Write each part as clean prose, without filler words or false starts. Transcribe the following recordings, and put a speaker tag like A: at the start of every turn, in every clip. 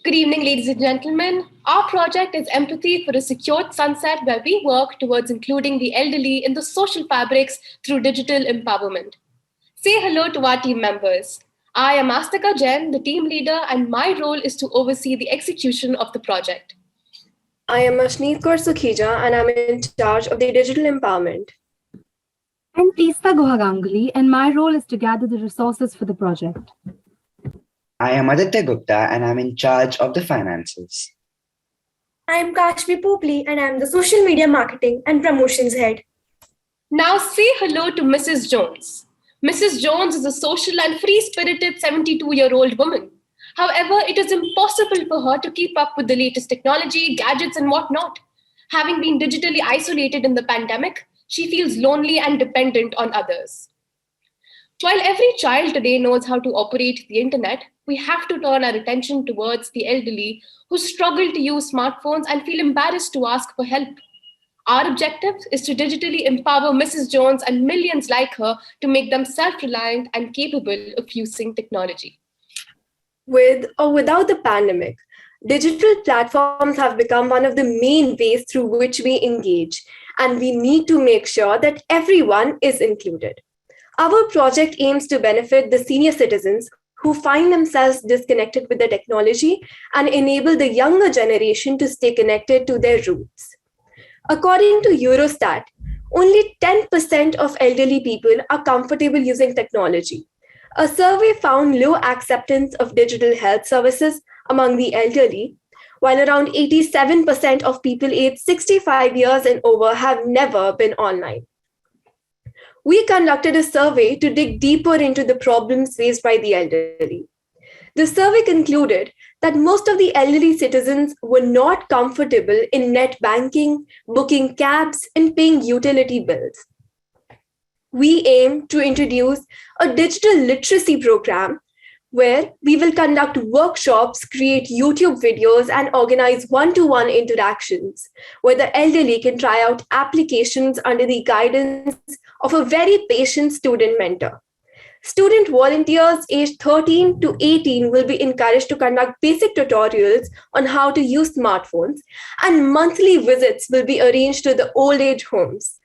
A: Good evening, ladies and gentlemen. Our project is Empathy for a Secured Sunset, where we work towards including the elderly in the social fabrics through digital empowerment. Say hello to our team members. I am Astika Jain, the team leader, and my role is to oversee the execution of the project.
B: I am Ashneet Kaur Sukhija and I'm in charge of the digital empowerment.
C: I'm Teesta Guha and my role is to gather the resources for the project.
D: I am Aditya Gupta and I'm in charge of the finances.
E: I am Kashmi Popli and I'm the social media marketing and promotions head.
A: Now say hello to Mrs. Jones. Mrs. Jones is a social and free-spirited 72-year-old woman. However, it is impossible for her to keep up with the latest technology, gadgets, and whatnot. Having been digitally isolated in the pandemic, she feels lonely and dependent on others. While every child today knows how to operate the internet, we have to turn our attention towards the elderly who struggle to use smartphones and feel embarrassed to ask for help. Our objective is to digitally empower Mrs. Jones and millions like her to make them self-reliant and capable of using technology.
B: With or without the pandemic, digital platforms have become one of the main ways through which we engage, and we need to make sure that everyone is included. Our project aims to benefit the senior citizens who find themselves disconnected with the technology and enable the younger generation to stay connected to their roots. According to Eurostat, only 10% of elderly people are comfortable using technology. A survey found low acceptance of digital health services among the elderly, while around 87% of people aged 65 years and over have never been online. We conducted a survey to dig deeper into the problems faced by the elderly. The survey concluded that most of the elderly citizens were not comfortable in net banking, booking cabs, and paying utility bills. We aim to introduce a digital literacy program where we will conduct workshops, create YouTube videos, and organize one-to-one interactions where the elderly can try out applications under the guidance of a very patient student mentor. Student volunteers aged 13 to 18 will be encouraged to conduct basic tutorials on how to use smartphones, and monthly visits will be arranged to the old age homes.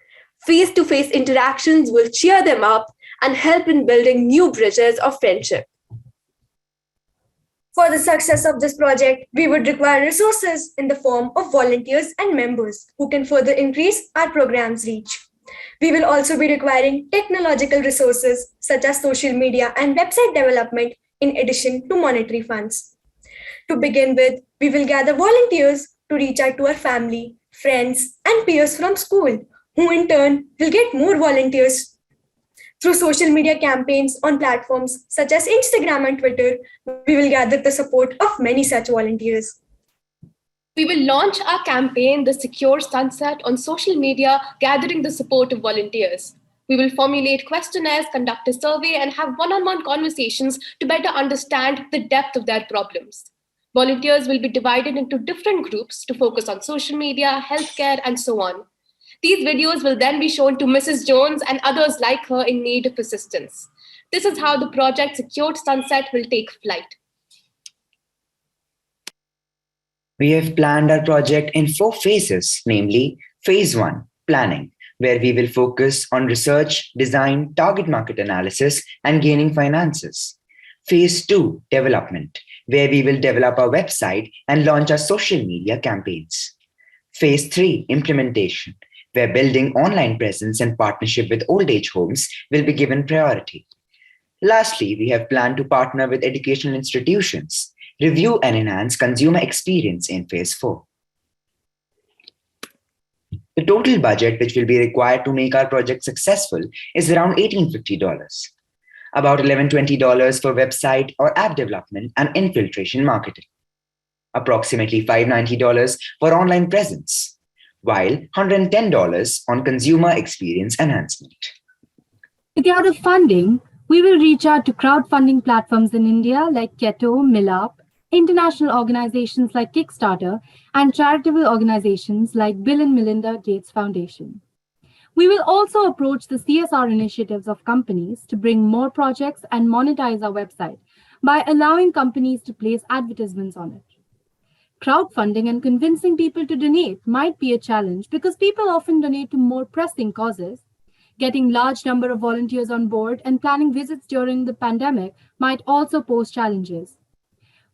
B: Face-to-face interactions will cheer them up and help in building new bridges of friendship.
E: For the success of this project, we would require resources in the form of volunteers and members who can further increase our program's reach. We will also be requiring technological resources such as social media and website development in addition to monetary funds. To begin with, we will gather volunteers to reach out to our family, friends, and peers from school, who in turn will get more volunteers. Through social media campaigns on platforms such as Instagram and Twitter, we will gather the support of many such volunteers.
A: We will launch our campaign, The Secure Sunset, on social media, gathering the support of volunteers. We will formulate questionnaires, conduct a survey, and have one-on-one conversations to better understand the depth of their problems. Volunteers will be divided into different groups to focus on social media, healthcare, and so on. These videos will then be shown to Mrs. Jones and others like her in need of assistance. This is how the project Secured Sunset will take flight.
D: We have planned our project in 4 phases, namely Phase 1, planning, where we will focus on research, design, target market analysis, and gaining finances. Phase 2, development, where we will develop our website and launch our social media campaigns. Phase 3, implementation, where building online presence and partnership with old age homes will be given priority. Lastly, we have planned to partner with educational institutions, review and enhance consumer experience in Phase 4. The total budget which will be required to make our project successful is around $1,850, about $1,120 for website or app development and infiltration marketing, approximately $590 for online presence, while $110 on consumer experience enhancement.
C: To gather funding, we will reach out to crowdfunding platforms in India like Keto, Millup, international organizations like Kickstarter, and charitable organizations like Bill and Melinda Gates Foundation. We will also approach the CSR initiatives of companies to bring more projects and monetize our website by allowing companies to place advertisements on it. crowdfunding and convincing people to donate might be a challenge because people often donate to more pressing causes. Getting large number of volunteers on board and planning visits during the pandemic might also pose challenges.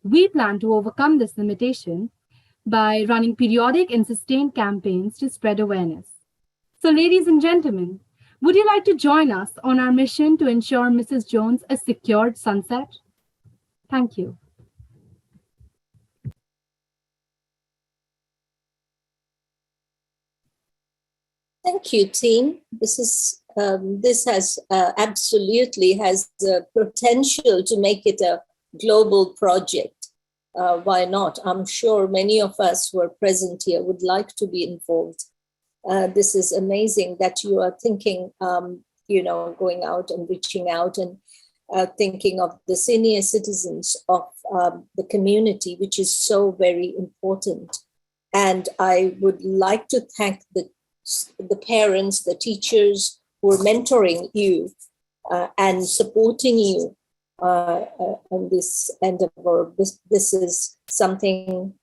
C: We plan to overcome this limitation by running periodic and sustained campaigns to spread awareness. So, ladies and gentlemen, would you like to join us on our mission to ensure Mrs. Jones a secured sunset? Thank you.
F: Thank you, team. This has absolutely has the potential to make it a global project. Why not? I'm sure many of us who are present here would like to be involved. This is amazing that you are thinking, going out and reaching out and thinking of the senior citizens of the community, which is so very important. And I would like to thank the parents, the teachers who are mentoring you and supporting you on this endeavor. This is something,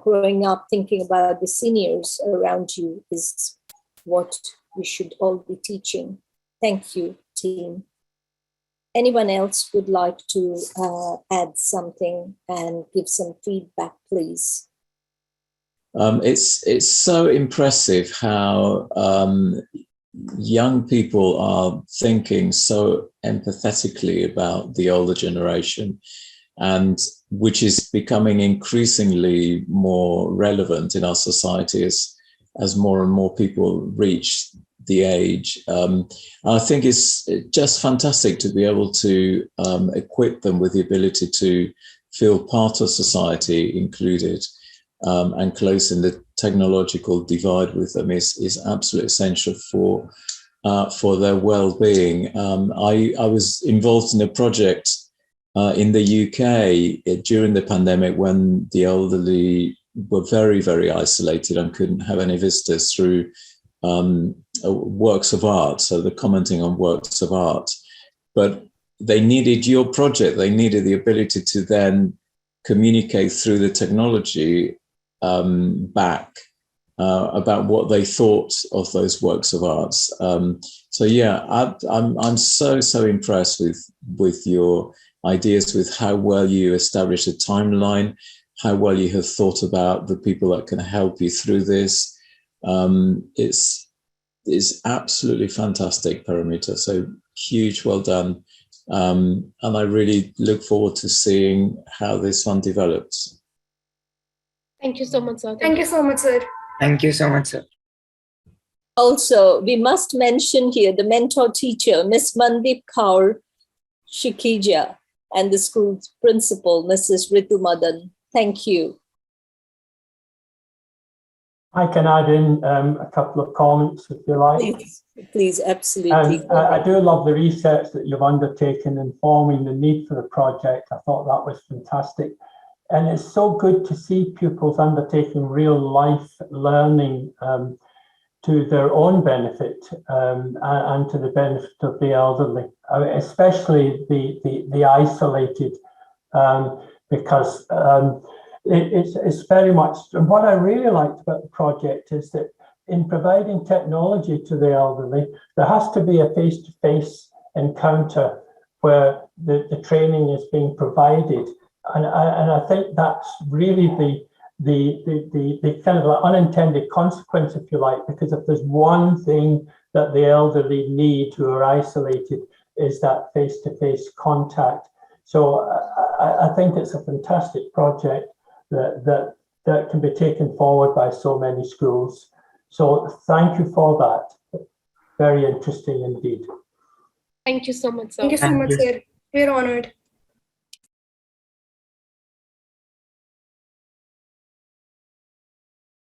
F: growing up thinking about the seniors around you is what we should all be teaching. Thank you, team. Anyone else would like to add something and give some feedback, please?
G: It's so impressive how young people are thinking so empathetically about the older generation, and which is becoming increasingly more relevant in our society as more and more people reach the age. I think it's just fantastic to be able to equip them with the ability to feel part of society, included. And closing the technological divide with them is absolutely essential for their well-being. I was involved in a project in the UK during the pandemic when the elderly were very, very isolated and couldn't have any visitors through works of art, so the commenting on works of art. But they needed your project. They needed the ability to then communicate through the technology back about what they thought of those works of art. So yeah, I'm so impressed with your ideas, with how well you establish a timeline, how well you have thought about the people that can help you through this. It's absolutely fantastic, Paramita. So huge, well done. And I really look forward to seeing how this one develops.
A: Thank you so much, sir.
E: Thank you so much, sir.
D: Thank you so much, sir.
F: Also, we must mention here the mentor teacher, Ms. Mandeep Kaur Shikija, and the school's principal, Mrs. Ritu Madan. Thank you.
H: I can add in a couple of comments if you like.
F: Please, absolutely.
H: I do love the research that you've undertaken informing the need for the project. I thought that was fantastic. And it's so good to see pupils undertaking real life learning to their own benefit and to the benefit of the elderly, especially the isolated, because it's very much, and what I really liked about the project is that in providing technology to the elderly, there has to be a face-to-face encounter where the training is being provided. And I think that's really the kind of like unintended consequence, if you like, because if there's one thing that the elderly need who are isolated is that face-to-face contact. So I think it's a fantastic project that can be taken forward by so many schools. So thank you for that. Very interesting indeed.
A: Thank you so much, sir.
E: Thank you so much, sir. We're honored.